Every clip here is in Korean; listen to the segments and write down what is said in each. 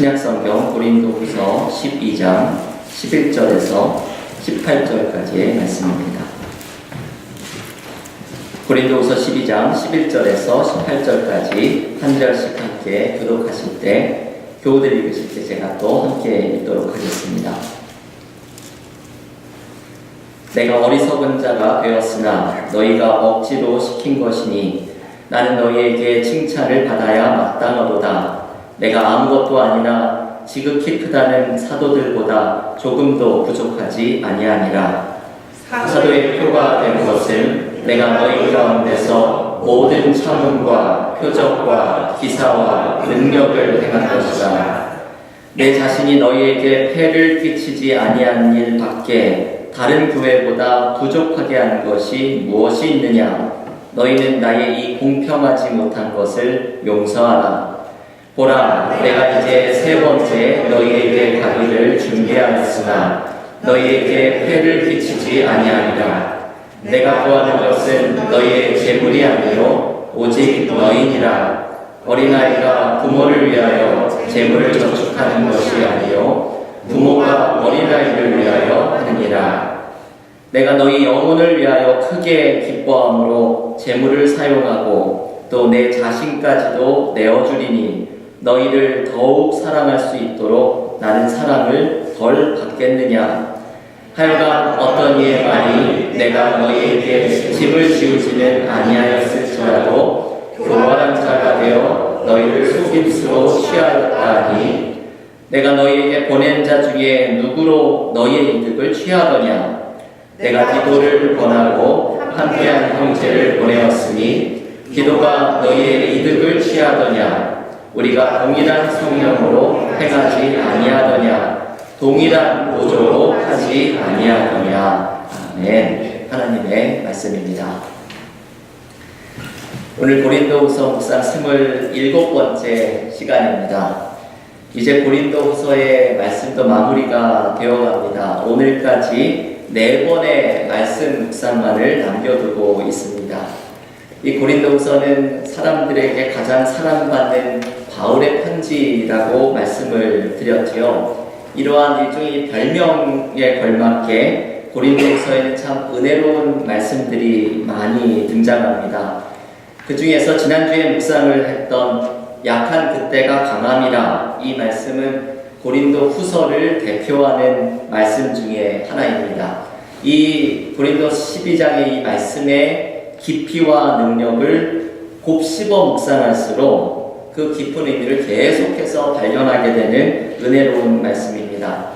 신약성경 고린도후서 12장 11절에서 18절까지의 말씀입니다. 고린도후서 12장 11절에서 18절까지 한 절씩 함께 교독하실 때, 교우들 읽으실 때 제가 또 함께 읽도록 하겠습니다. 내가 어리석은 자가 되었으나 너희가 억지로 시킨 것이니 나는 너희에게 칭찬을 받아야 마땅하도다. 내가 아무것도 아니나 지극히 크다는 사도들보다 조금도 부족하지 아니하니라. 사도의 표가 된 것은 내가 너희 가운데서 모든 차문과 표적과 기사와 능력을 행한 것이다. 내 자신이 너희에게 폐를 끼치지 아니한 일 밖에 다른 교회보다 부족하게 한 것이 무엇이 있느냐? 너희는 나의 이 공평하지 못한 것을 용서하라. 보라, 내가 이제 세 번째 너희에게 가기를 준비하였으나 너희에게 폐를 끼치지 아니하리라. 내가 구하는 것은 너희의 재물이 아니요 오직 너희니라. 어린아이가 부모를 위하여 재물을 저축하는 것이 아니요 부모가 어린아이를 위하여 하느니라. 내가 너희 영혼을 위하여 크게 기뻐함으로 재물을 사용하고 또 내 자신까지도 내어주리니 너희를 더욱 사랑할 수 있도록 나는 사랑을 덜 받겠느냐. 하여간 어떤 이의 말이 내가 너희에게 짐을 지우지는 아니하였을지라도 교활한 자가 되어 너희를 속임수로 취하였다 하니 내가 너희에게 보낸 자 중에 누구로 너희의 이득을 취하더냐. 내가 기도를 권하고 함께한 형제를 보내었으니 기도가 너희의 이득을 취하더냐. 우리가 동일한 성령으로 행하지 아니하더냐. 동일한 노조로 하지 아니하더냐. 아멘. 하나님의 말씀입니다. 오늘 고린도후서 묵상 27번째 시간입니다. 이제 고린도후서의 말씀도 마무리가 되어갑니다. 오늘까지 4번의 말씀 묵상만을 남겨두고 있습니다. 이 고린도후서는 사람들에게 가장 사랑받는 바울의 편지라고 말씀을 드렸지요. 이러한 일종의 별명에 걸맞게 고린도후서에는 참 은혜로운 말씀들이 많이 등장합니다. 그 중에서 지난주에 묵상을 했던 약한 그때가 강함이라, 이 말씀은 고린도 후서를 대표하는 말씀 중에 하나입니다. 이 고린도 12장의 이 말씀의 깊이와 능력을 곱씹어 묵상할수록 그 깊은 의미를 계속해서 발견하게 되는 은혜로운 말씀입니다.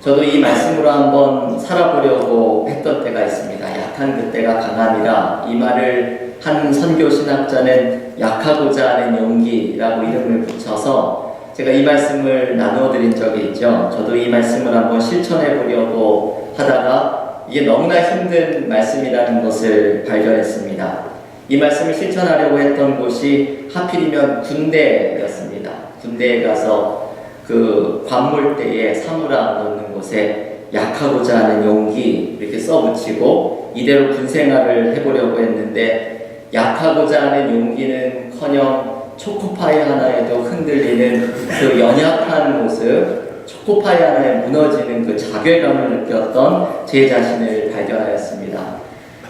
저도 이 말씀으로 한번 살아보려고 했던 때가 있습니다. 약한 그때가 강함이라, 이 말을 한 선교 신학자는 약하고자 하는 용기라고 이름을 붙여서 제가 이 말씀을 나누어 드린 적이 있죠. 저도 이 말씀을 한번 실천해 보려고 하다가 이게 너무나 힘든 말씀이라는 것을 발견했습니다. 이 말씀을 실천하려고 했던 곳이 하필이면 군대였습니다. 군대에 가서 그 관물대에 사물함 놓는 곳에 약하고자 하는 용기 이렇게 써붙이고 이대로 군생활을 해보려고 했는데, 약하고자 하는 용기는커녕 초코파이 하나에도 흔들리는 그 연약한 모습, 초코파이 하나에 무너지는 그 자괴감을 느꼈던 제 자신을 발견하였습니다.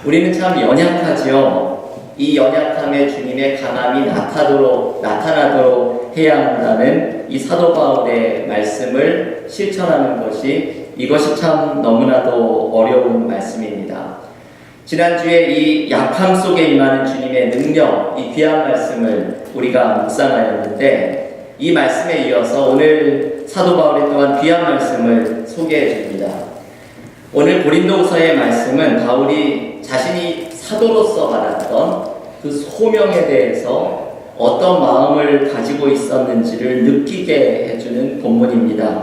우리는 참 연약하지요. 이 연약함에 주님의 강함이 나타나도록 해야 한다는 이 사도 바울의 말씀을 실천하는 것이, 이것이 참 너무나도 어려운 말씀입니다. 지난주에 이 약함 속에 임하는 주님의 능력, 이 귀한 말씀을 우리가 묵상하였는데, 이 말씀에 이어서 오늘 사도 바울이 또한 귀한 말씀을 소개해 줍니다. 오늘 고린도후서의 말씀은 바울이 자신이 사도로서 받았던 그 소명에 대해서 어떤 마음을 가지고 있었는지를 느끼게 해주는 본문입니다.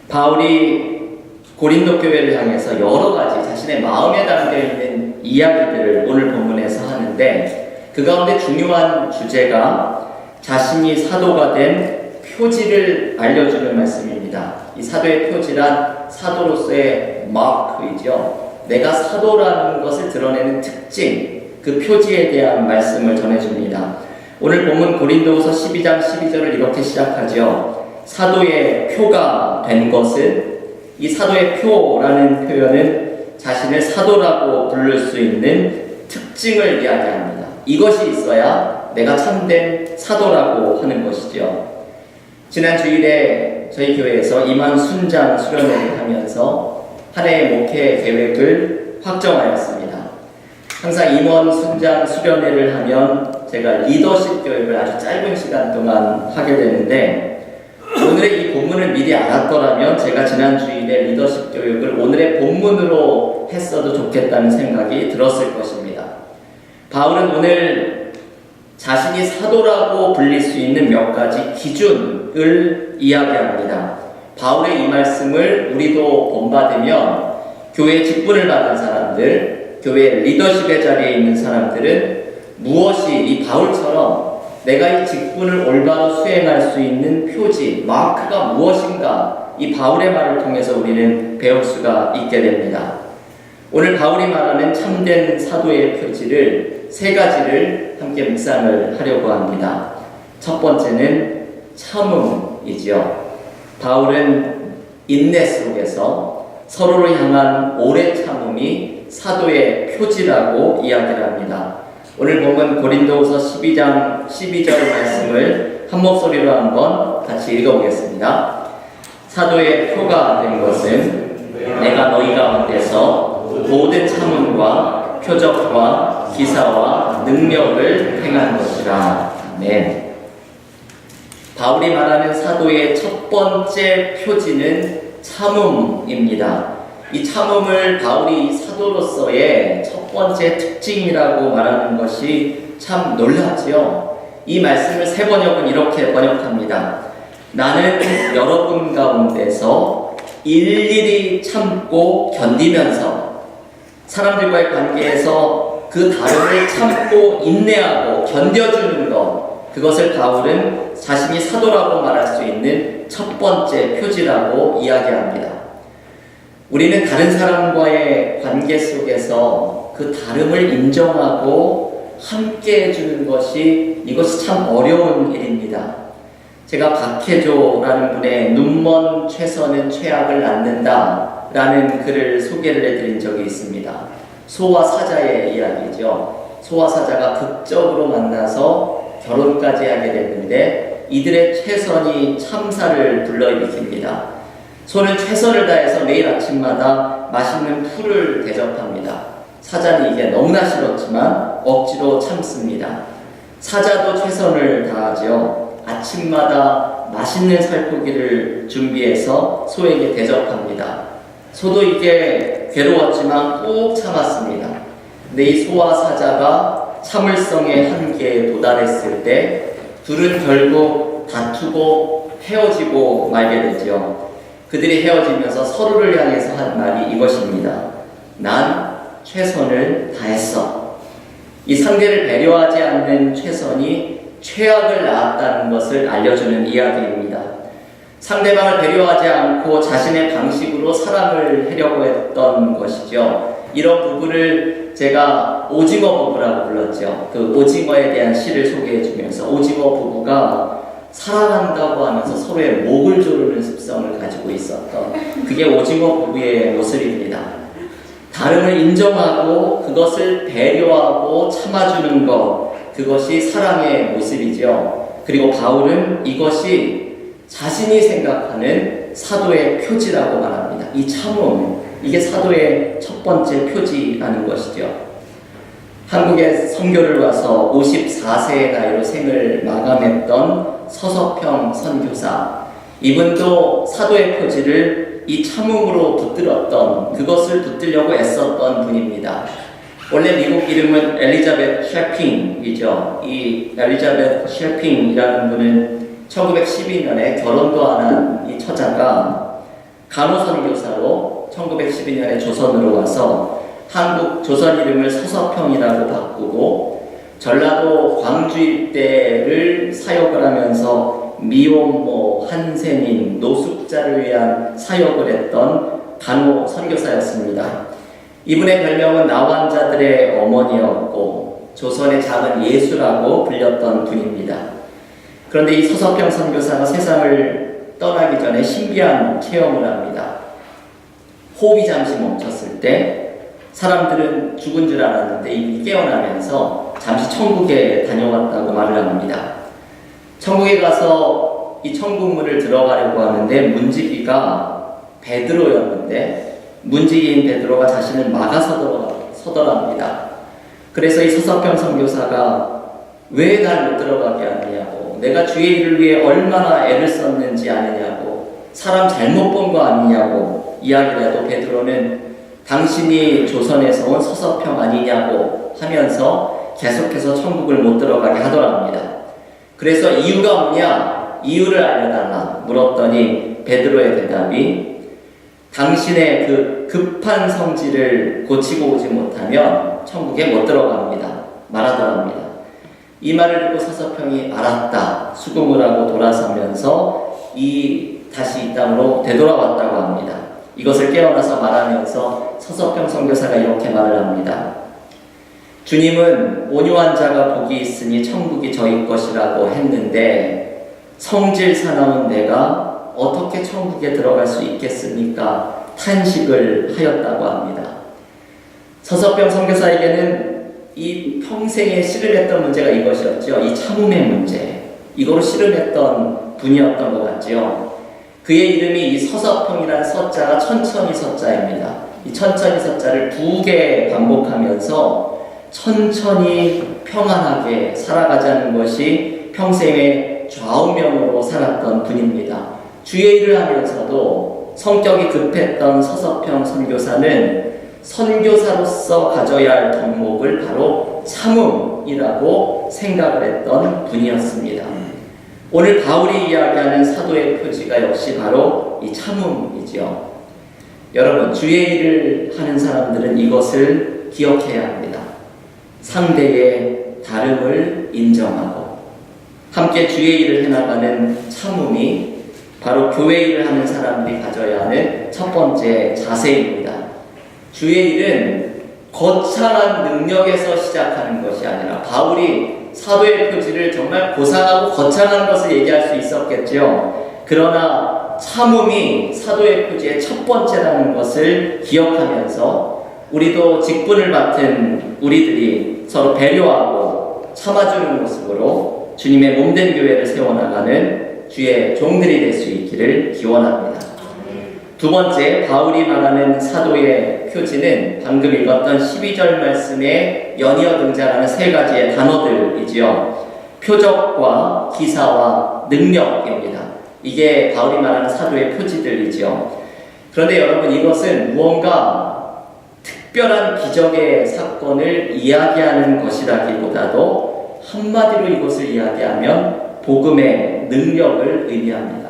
바울이 고린도 교회를 향해서 여러 가지 자신의 마음에 담겨있는 이야기들을 오늘 본문에서 하는데, 그 가운데 중요한 주제가 자신이 사도가 된 표지를 알려주는 말씀입니다. 이 사도의 표지란 사도로서의 마크이죠. 내가 사도라는 것을 드러내는 특징, 그 표지에 대한 말씀을 전해줍니다. 오늘 본문 고린도후서 12장 12절을 이렇게 시작하죠. 사도의 표가 된 것은, 이 사도의 표라는 표현은 자신을 사도라고 부를 수 있는 특징을 이야기합니다. 이것이 있어야 내가 참된 사도라고 하는 것이죠. 지난 주일에 저희 교회에서 임원 순장 수련회를 하면서 한 해의 목회 계획을 확정하였습니다. 항상 임원 순장 수련회를 하면 제가 리더십 교육을 아주 짧은 시간 동안 하게 되는데, 오늘의 이 본문을 미리 알았더라면 제가 지난 주일에 리더십 교육을 오늘의 본문으로 했어도 좋겠다는 생각이 들었을 것입니다. 바울은 오늘 자신이 사도라고 불릴 수 있는 몇 가지 기준을 이야기합니다. 바울의 이 말씀을 우리도 본받으면 교회 직분을 받은 사람들, 교회 리더십의 자리에 있는 사람들은 무엇이 이 바울처럼 내가 이 직분을 올바로 수행할 수 있는 표지, 마크가 무엇인가, 이 바울의 말을 통해서 우리는 배울 수가 있게 됩니다. 오늘 바울이 말하는 참된 사도의 표지를 세 가지를 함께 묵상을 하려고 합니다. 첫 번째는 참음이지요. 바울은 인내 속에서 서로를 향한 오래 참음이 사도의 표지라고 이야기를 합니다. 오늘 본문 고린도후서 12장 12절 말씀을 한 목소리로 한번 같이 읽어보겠습니다. 사도의 표가 된 것은 내가 너희 가운데서 모든 참음과 표적과 기사와 능력을 행한 것이라. 아멘. 바울이 말하는 사도의 첫 번째 표지는 참음입니다. 이 참음을 바울이 사도로서의 첫 번째 특징이라고 말하는 것이 참 놀랍지요. 이 말씀을 세 번역은 이렇게 번역합니다. 나는 여러분 가운데서 일일이 참고 견디면서 사람들과의 관계에서 그 다름을 참고 인내하고 견뎌주는 것, 그것을 바울은 자신이 사도라고 말할 수 있는 첫 번째 표지라고 이야기합니다. 우리는 다른 사람과의 관계 속에서 그 다름을 인정하고 함께 해주는 것이, 이것이 참 어려운 일입니다. 제가 박혜조라는 분의 눈먼 최선은 최악을 낳는다 라는 글을 소개를 해드린 적이 있습니다. 소와 사자의 이야기죠. 소와 사자가 극적으로 만나서 결혼까지 하게 됐는데 이들의 최선이 참사를 불러일으킵니다. 소는 최선을 다해서 매일 아침마다 맛있는 풀을 대접합니다. 사자는 이게 너무나 싫었지만 억지로 참습니다. 사자도 최선을 다하죠. 아침마다 맛있는 살코기를 준비해서 소에게 대접합니다. 소도 이게 괴로웠지만 꾹 참았습니다. 근데 이 소와 사자가 참을성의 한계에 도달했을 때 둘은 결국 다투고 헤어지고 말게 되죠. 그들이 헤어지면서 서로를 향해서 한 말이 이것입니다. 난 최선을 다했어. 이 상대를 배려하지 않는 최선이 최악을 낳았다는 것을 알려주는 이야기입니다. 상대방을 배려하지 않고 자신의 방식으로 사랑을 하려고 했던 것이죠. 이런 부부를 제가 오징어 부부라고 불렀죠. 그 오징어에 대한 시를 소개해 주면서 오징어 부부가 사랑한다고 하면서 서로의 목을 조르는 습성을 가지고 있었던, 그게 오징어 부부의 모습입니다. 다름을 인정하고 그것을 배려하고 참아주는 것, 그것이 사랑의 모습이죠. 그리고 바울은 이것이 자신이 생각하는 사도의 표지라고 말합니다. 이 참음, 이게 사도의 첫 번째 표지라는 것이죠. 한국에 선교를 와서 54세의 나이로 생을 마감했던 서석평 선교사, 이분도 사도의 표지를 이 참음으로 붙들었던, 그것을 붙들려고 애썼던 분입니다. 원래 미국 이름은 엘리자베트 셰핑이죠. 이 엘리자베트 셰핑이라는 분은 1912년에 결혼도 안 한 이 처자가 간호선교사로 1912년에 조선으로 와서 한국 조선 이름을 서석평이라고 바꾸고 전라도 광주 일대를 사역을 하면서 미혼모, 한센인, 노숙자를 위한 사역을 했던 간호 선교사였습니다. 이분의 별명은 나환자들의 어머니였고 조선의 작은 예수라고 불렸던 분입니다. 그런데 이 서석평 선교사가 세상을 떠나기 전에 신비한 체험을 합니다. 호흡이 잠시 멈췄을 때 사람들은 죽은 줄 알았는데 이미 깨어나면서 잠시 천국에 다녀왔다고 말을 합니다. 천국에 가서 이 천국문을 들어가려고 하는데 문지기가 베드로였는데 문지기인 베드로가 자신을 서더랍니다. 그래서 이 서서평 선교사가 왜 날 못 들어가게 하느냐고, 내가 주의 일을 위해 얼마나 애를 썼는지 아느냐고, 사람 잘못 본 거 아니냐고 이야기를 해도 베드로는 당신이 조선에서 온 서서평 아니냐고 하면서 계속해서 천국을 못 들어가게 하더랍니다. 그래서 이유가 뭐냐? 이유를 알려달라 물었더니 베드로의 대답이 당신의 그 급한 성질을 고치고 오지 못하면 천국에 못 들어갑니다. 말하더랍니다. 이 말을 듣고 서서평이 알았다 수긍을 하고 돌아서면서 다시 이 땅으로 되돌아왔다고 합니다. 이것을 깨어나서 말하면서 서서평 선교사가 이렇게 말을 합니다. 주님은 온유한 자가 복이 있으니 천국이 저희 것이라고 했는데 성질 사나운 내가 어떻게 천국에 들어갈 수 있겠습니까? 탄식을 하였다고 합니다. 서서평 선교사에게는 이 평생에 씨름했던 문제가 이것이었죠. 이 참음의 문제. 이거로 씨름했던 분이었던 것 같죠. 그의 이름이 이 서서평이라는 서자가 천천히 서자입니다. 이 천천히 서자를 2개 반복하면서 천천히 평안하게 살아가자는 것이 평생의 좌우명으로 살았던 분입니다. 주의 일을 하면서도 성격이 급했던 서서평 선교사는 선교사로서 가져야 할 덕목을 바로 참음이라고 생각을 했던 분이었습니다. 오늘 바울이 이야기하는 사도의 표지가 역시 바로 이 참음이죠. 여러분, 주의 일을 하는 사람들은 이것을 기억해야 합니다. 상대의 다름을 인정하고 함께 주의 일을 해나가는 참음이 바로 교회 일을 하는 사람들이 가져야 하는 첫 번째 자세입니다. 주의 일은 거창한 능력에서 시작하는 것이 아니라 바울이 사도의 표지를 정말 고상하고 거창한 것을 얘기할 수 있었겠죠. 그러나 참음이 사도의 표지의 첫 번째라는 것을 기억하면서 우리도 직분을 맡은 우리들이 서로 배려하고 참아주는 모습으로 주님의 몸된 교회를 세워나가는 주의 종들이 될 수 있기를 기원합니다. 두 번째, 바울이 말하는 사도의 표지는 방금 읽었던 12절 말씀에 연이어 등장하는 3가지의 단어들이지요. 표적과 기사와 능력입니다. 이게 바울이 말하는 사도의 표지들이지요. 그런데 여러분, 이것은 무언가 특별한 기적의 사건을 이야기하는 것이라기보다도 한마디로 이것을 이야기하면 복음의 능력을 의미합니다.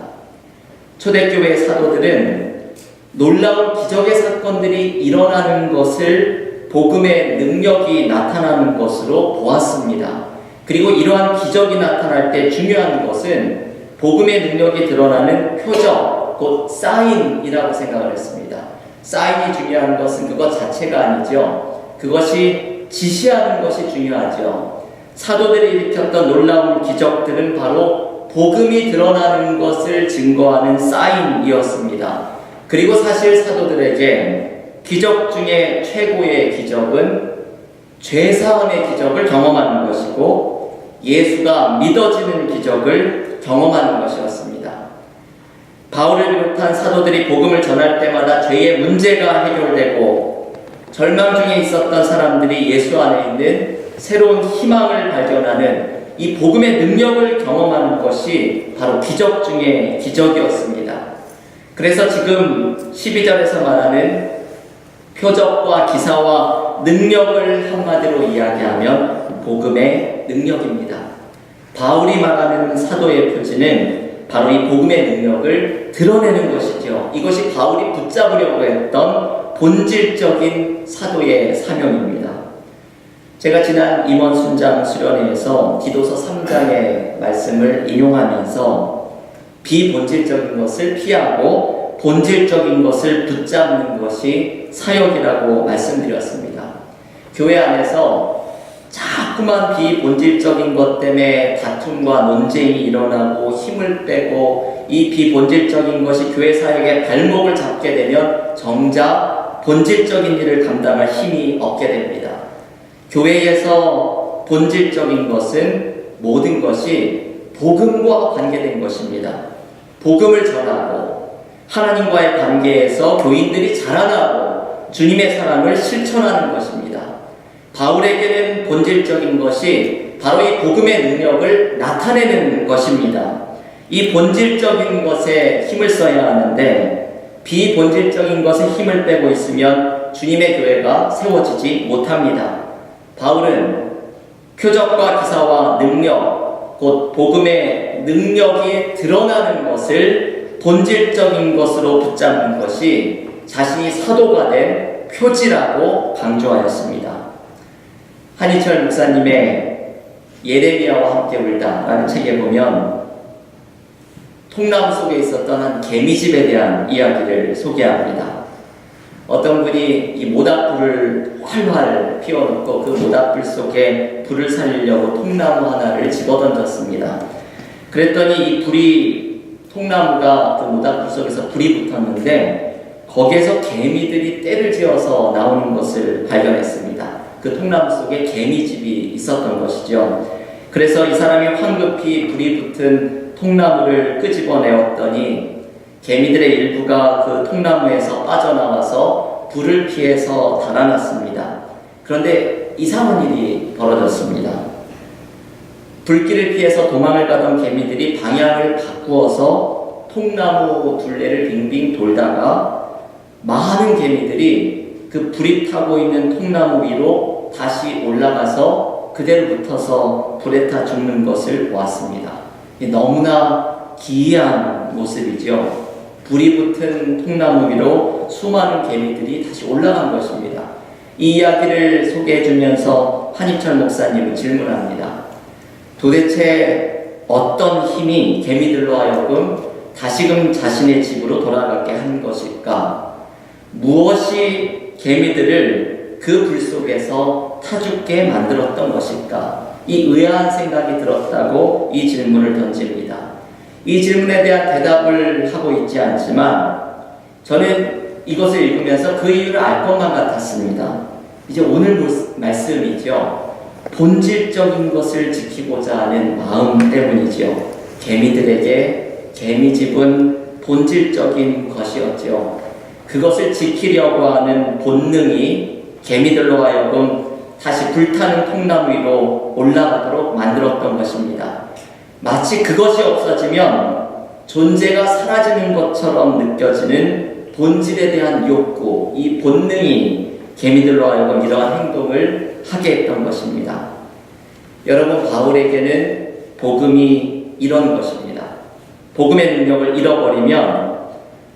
초대교회 사도들은 놀라운 기적의 사건들이 일어나는 것을 복음의 능력이 나타나는 것으로 보았습니다. 그리고 이러한 기적이 나타날 때 중요한 것은 복음의 능력이 드러나는 표적, 곧 사인이라고 생각을 했습니다. 사인이 중요한 것은 그것 자체가 아니죠. 그것이 지시하는 것이 중요하죠. 사도들이 일으켰던 놀라운 기적들은 바로 복음이 드러나는 것을 증거하는 사인이었습니다. 그리고 사실 사도들에게 기적 중에 최고의 기적은 죄사함의 기적을 경험하는 것이고 예수가 믿어지는 기적을 경험하는 것이었습니다. 바울을 비롯한 사도들이 복음을 전할 때마다 죄의 문제가 해결되고 절망 중에 있었던 사람들이 예수 안에 있는 새로운 희망을 발견하는 이 복음의 능력을 경험하는 것이 바로 기적 중에 기적이었습니다. 그래서 지금 12절에서 말하는 표적과 기사와 능력을 한마디로 이야기하면 복음의 능력입니다. 바울이 말하는 사도의 표지는 바로 이 복음의 능력을 드러내는 것이죠. 이것이 바울이 붙잡으려고 했던 본질적인 사도의 사명입니다. 제가 지난 임원 순장 수련회에서 디도서 3장의 말씀을 인용하면서 비본질적인 것을 피하고 본질적인 것을 붙잡는 것이 사역이라고 말씀드렸습니다. 교회 안에서 자꾸만 비본질적인 것 때문에 다툼과 논쟁이 일어나고 힘을 빼고 이 비본질적인 것이 교회 사역의 발목을 잡게 되면 정작 본질적인 일을 감당할 힘이 없게 됩니다. 교회에서 본질적인 것은 모든 것이 복음과 관계된 것입니다. 복음을 전하고 하나님과의 관계에서 교인들이 자라나고 주님의 사랑을 실천하는 것입니다. 바울에게는 본질적인 것이 바로 이 복음의 능력을 나타내는 것입니다. 이 본질적인 것에 힘을 써야 하는데 비본질적인 것에 힘을 빼고 있으면 주님의 교회가 세워지지 못합니다. 바울은 표적과 기사와 능력, 곧 복음의 능력이 드러나는 것을 본질적인 것으로 붙잡는 것이 자신이 사도가 된 표지라고 강조하였습니다. 한희철 목사님의 예레미야와 함께 울다라는 책에 보면 통나무 속에 있었던 한 개미집에 대한 이야기를 소개합니다. 어떤 분이 이 모닥불을 활활 피워놓고 그 모닥불 속에 불을 살리려고 통나무 하나를 집어던졌습니다. 그랬더니 이 불이, 통나무가 그 모닥불 속에서 불이 붙었는데 거기에서 개미들이 떼를 지어서 나오는 것을 발견했습니다. 그 통나무 속에 개미집이 있었던 것이죠. 그래서 이 사람이 황급히 불이 붙은 통나무를 끄집어내었더니 개미들의 일부가 그 통나무에서 빠져나와서 불을 피해서 달아났습니다. 그런데 이상한 일이 벌어졌습니다. 불길을 피해서 도망을 가던 개미들이 방향을 바꾸어서 통나무 둘레를 빙빙 돌다가 많은 개미들이 그 불이 타고 있는 통나무 위로 다시 올라가서 그대로 붙어서 불에 타 죽는 것을 보았습니다. 너무나 기이한 모습이죠. 불이 붙은 통나무 위로 수많은 개미들이 다시 올라간 것입니다. 이 이야기를 소개해 주면서 한희철 목사님은 질문합니다. 도대체 어떤 힘이 개미들로 하여금 다시금 자신의 집으로 돌아가게 한 것일까? 무엇이 개미들을 그 불 속에서 타죽게 만들었던 것일까? 이 의아한 생각이 들었다고 이 질문을 던집니다. 이 질문에 대한 대답을 하고 있지 않지만 저는 이것을 읽으면서 그 이유를 알 것만 같았습니다. 이제 오늘 말씀이죠. 본질적인 것을 지키고자 하는 마음 때문이죠. 개미들에게 개미집은 본질적인 것이었죠. 그것을 지키려고 하는 본능이 개미들로 하여금 다시 불타는 통나무 위로 올라가도록 만들었던 것입니다. 마치 그것이 없어지면 존재가 사라지는 것처럼 느껴지는 본질에 대한 욕구, 이 본능이 개미들로 하여금 이러한 행동을 하게 했던 것입니다. 여러분, 바울에게는 복음이 이런 것입니다. 복음의 능력을 잃어버리면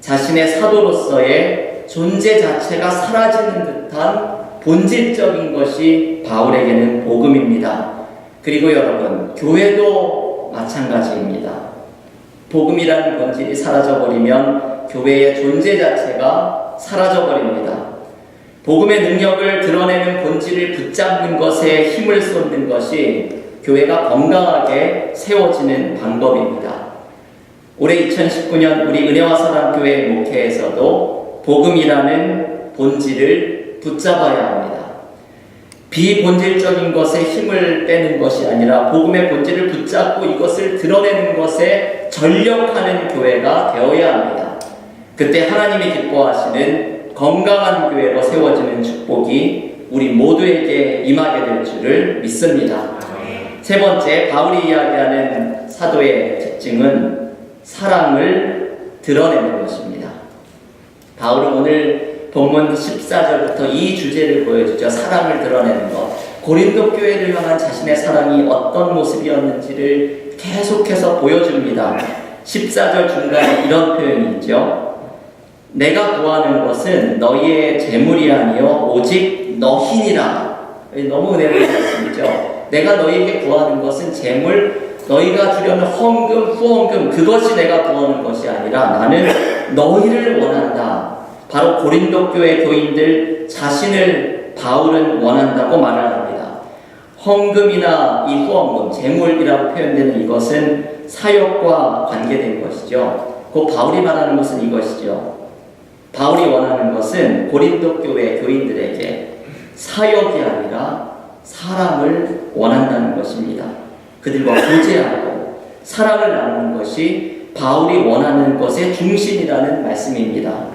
자신의 사도로서의 존재 자체가 사라지는 듯한 본질적인 것이 바울에게는 복음입니다. 그리고 여러분, 교회도 마찬가지입니다. 복음이라는 본질이 사라져버리면 교회의 존재 자체가 사라져버립니다. 복음의 능력을 드러내는 본질을 붙잡는 것에 힘을 쏟는 것이 교회가 건강하게 세워지는 방법입니다. 올해 2019년 우리 은혜와 사랑교회 목회에서도 복음이라는 본질을 붙잡아야 합니다. 비본질적인 것에 힘을 빼는 것이 아니라 복음의 본질을 붙잡고 이것을 드러내는 것에 전력하는 교회가 되어야 합니다. 그때 하나님이 기뻐하시는 건강한 교회로 세워지는 축복이 우리 모두에게 임하게 될 줄을 믿습니다. 세 번째, 바울이 이야기하는 사도의 특징은 사랑을 드러내는 것입니다. 바울은 오늘 본문 14절부터 이 주제를 보여주죠. 사랑을 드러내는 것. 고린도 교회를 향한 자신의 사랑이 어떤 모습이었는지를 계속해서 보여줍니다. 14절 중간에 이런 표현이 있죠. 내가 구하는 것은 너희의 재물이 아니요 오직 너희니라. 너무 은혜로운 말씀이죠. 내가 너희에게 구하는 것은 재물, 너희가 주려는 헌금, 후원금, 그것이 내가 구하는 것이 아니라 나는 너희를 원한다. 바로 고린도 교회 교인들 자신을 바울은 원한다고 말을 합니다. 헌금이나 이 후원금, 재물이라고 표현되는 이것은 사역과 관계된 것이죠. 그 바울이 말하는 것은 이것이죠. 바울이 원하는 것은 고린도 교회 교인들에게 사역이 아니라 사랑을 원한다는 것입니다. 그들과 교제하고 사랑을 나누는 것이 바울이 원하는 것의 중심이라는 말씀입니다.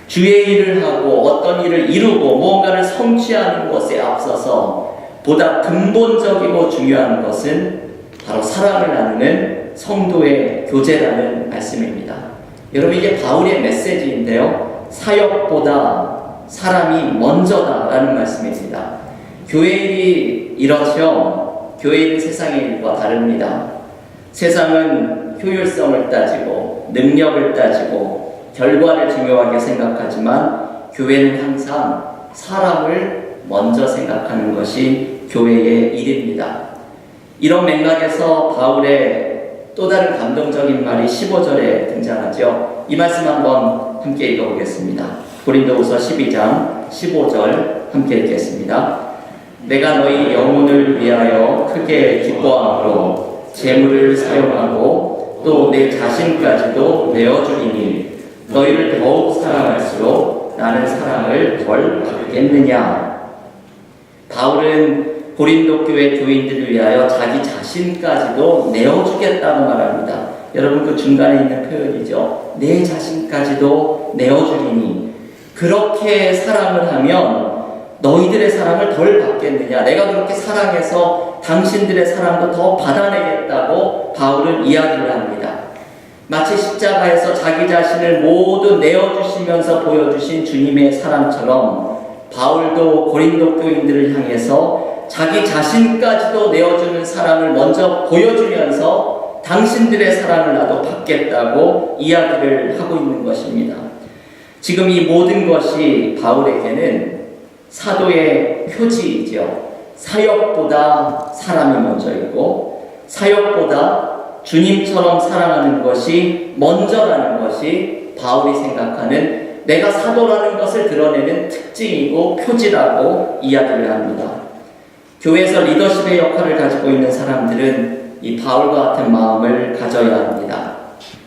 주의 일을 하고 어떤 일을 이루고 무언가를 성취하는 것에 앞서서 보다 근본적이고 중요한 것은 바로 사랑을 나누는 성도의 교제라는 말씀입니다. 여러분, 이게 바울의 메시지인데요. 사역보다 사람이 먼저다라는 말씀입니다. 교회 일이 이렇죠. 교회 일은 세상의 일과 다릅니다. 세상은 효율성을 따지고 능력을 따지고 결과를 중요하게 생각하지만 교회는 항상 사람을 먼저 생각하는 것이 교회의 일입니다. 이런 맥락에서 바울의 또 다른 감동적인 말이 15절에 등장하죠. 이 말씀 한번 함께 읽어보겠습니다. 고린도후서 12장 15절 함께 읽겠습니다. 내가 너희 영혼을 위하여 크게 기뻐함으로 재물을 사용하고 또 내 자신까지도 내어주리니 너희를 더욱 사랑할수록 나는 사랑을 덜 받겠느냐. 바울은 고린도 교회 교인들을 위하여 자기 자신까지도 내어주겠다고 말합니다. 여러분, 그 중간에 있는 표현이죠. 내 자신까지도 내어주리니 그렇게 사랑을 하면 너희들의 사랑을 덜 받겠느냐. 내가 그렇게 사랑해서 당신들의 사랑도 더 받아내겠다고 바울은 이야기를 합니다. 마치 십자가에서 자기 자신을 모두 내어주시면서 보여주신 주님의 사랑처럼 바울도 고린도 교인들을 향해서 자기 자신까지도 내어주는 사랑을 먼저 보여주면서 당신들의 사랑을 나도 받겠다고 이야기를 하고 있는 것입니다. 지금 이 모든 것이 바울에게는 사도의 표지이죠. 사역보다 사람이 먼저이고 사역보다 주님처럼 사랑하는 것이 먼저라는 것이 바울이 생각하는 내가 사도라는 것을 드러내는 특징이고 표지라고 이야기를 합니다. 교회에서 리더십의 역할을 가지고 있는 사람들은 이 바울과 같은 마음을 가져야 합니다.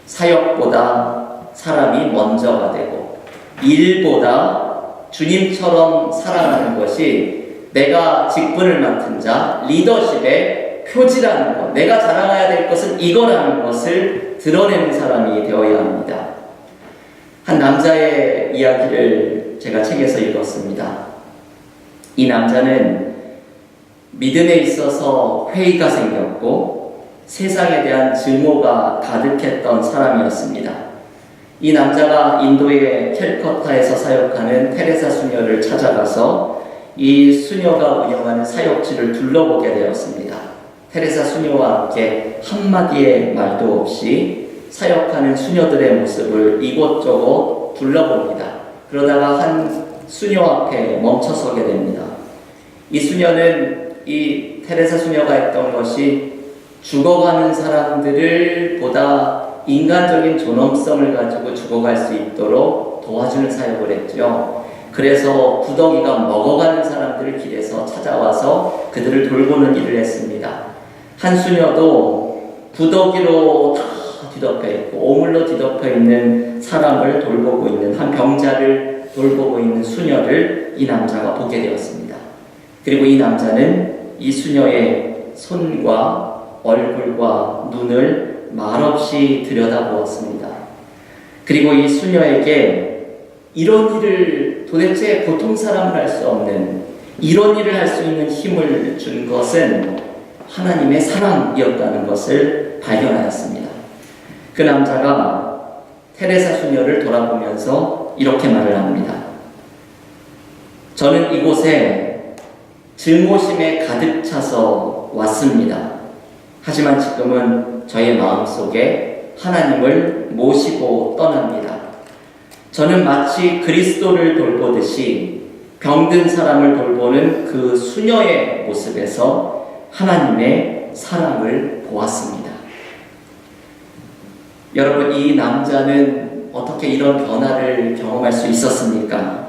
사역보다 사람이 먼저가 되고 일보다 주님처럼 사랑하는 것이 내가 직분을 맡은 자, 리더십의 표지라는 것, 내가 자랑해야 될 것은 이거라는 것을 드러내는 사람이 되어야 합니다. 한 남자의 이야기를 제가 책에서 읽었습니다. 이 남자는 믿음에 있어서 회의가 생겼고 세상에 대한 증오가 가득했던 사람이었습니다. 이 남자가 인도의 캘커타에서 사역하는 테레사 수녀를 찾아가서 이 수녀가 운영하는 사역지를 둘러보게 되었습니다. 테레사 수녀와 함께 한마디의 말도 없이 사역하는 수녀들의 모습을 이곳저곳 둘러봅니다. 그러다가 한 수녀 앞에 멈춰서게 됩니다. 이 수녀는 이 테레사 수녀가 했던 것이 죽어가는 사람들을 보다 인간적인 존엄성을 가지고 죽어갈 수 있도록 도와주는 사역을 했죠. 그래서 구더기가 먹어가는 사람들을 길에서 찾아와서 그들을 돌보는 일을 했습니다. 한 수녀도 구더기로 다 뒤덮여 있고 오물로 뒤덮여 있는 사람을 돌보고 있는 한 병자를 돌보고 있는 수녀를 이 남자가 보게 되었습니다. 그리고 이 남자는 이 수녀의 손과 얼굴과 눈을 말없이 들여다보았습니다. 그리고 이 수녀에게 이런 일을 도대체 보통 사람은 할 수 없는 이런 일을 할 수 있는 힘을 준 것은 하나님의 사랑이었다는 것을 발견하였습니다. 그 남자가 테레사 수녀를 돌아보면서 이렇게 말을 합니다. 저는 이곳에 증오심에 가득 차서 왔습니다. 하지만 지금은 저의 마음속에 하나님을 모시고 떠납니다. 저는 마치 그리스도를 돌보듯이 병든 사람을 돌보는 그 수녀의 모습에서 하나님의 사랑을 보았습니다. 여러분, 이 남자는 어떻게 이런 변화를 경험할 수 있었습니까?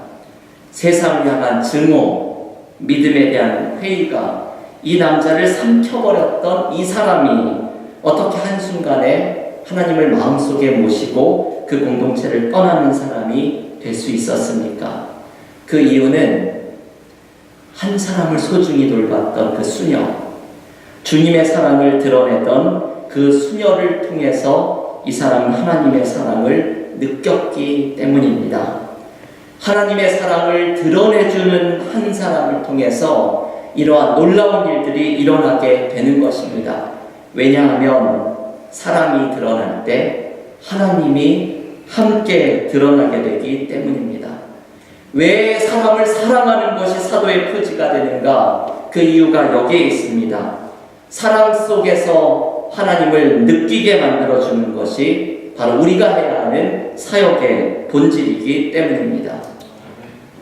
세상을 향한 증오, 믿음에 대한 회의가 이 남자를 삼켜버렸던 이 사람이 어떻게 한순간에 하나님을 마음속에 모시고 그 공동체를 떠나는 사람이 될 수 있었습니까? 그 이유는 한 사람을 소중히 돌봤던 그 수녀, 주님의 사랑을 드러내던 그 수녀를 통해서 이 사람은 하나님의 사랑을 느꼈기 때문입니다. 하나님의 사랑을 드러내주는 한 사람을 통해서 이러한 놀라운 일들이 일어나게 되는 것입니다. 왜냐하면 사랑이 드러날 때 하나님이 함께 드러나게 되기 때문입니다. 왜 사람을 사랑하는 것이 사도의 표지가 되는가? 그 이유가 여기에 있습니다. 사랑 속에서 하나님을 느끼게 만들어주는 것이 바로 우리가 해야 하는 사역의 본질이기 때문입니다.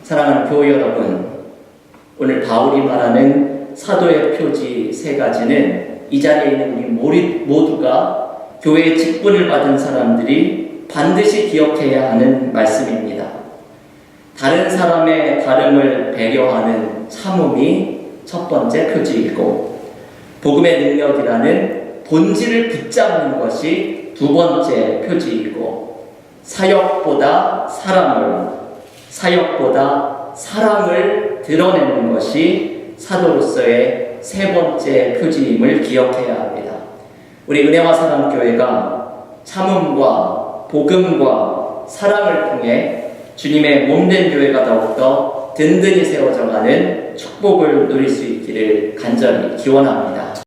사랑하는 교회 여러분, 오늘 바울이 말하는 사도의 표지 세 가지는 이 자리에 있는 우리 모두가 교회의 직분을 받은 사람들이 반드시 기억해야 하는 말씀입니다. 다른 사람의 다름을 배려하는 참음이 첫 번째 표지이고, 복음의 능력이라는 본질을 붙잡는 것이 두 번째 표지이고, 사역보다 사랑을 드러내는 것이 사도로서의 세 번째 표지임을 기억해야 합니다. 우리 은혜와 사랑교회가 참음과 복음과 사랑을 통해 주님의 몸된 교회가 더욱더 든든히 세워져가는 축복을 누릴 수 있기를 간절히 기원합니다.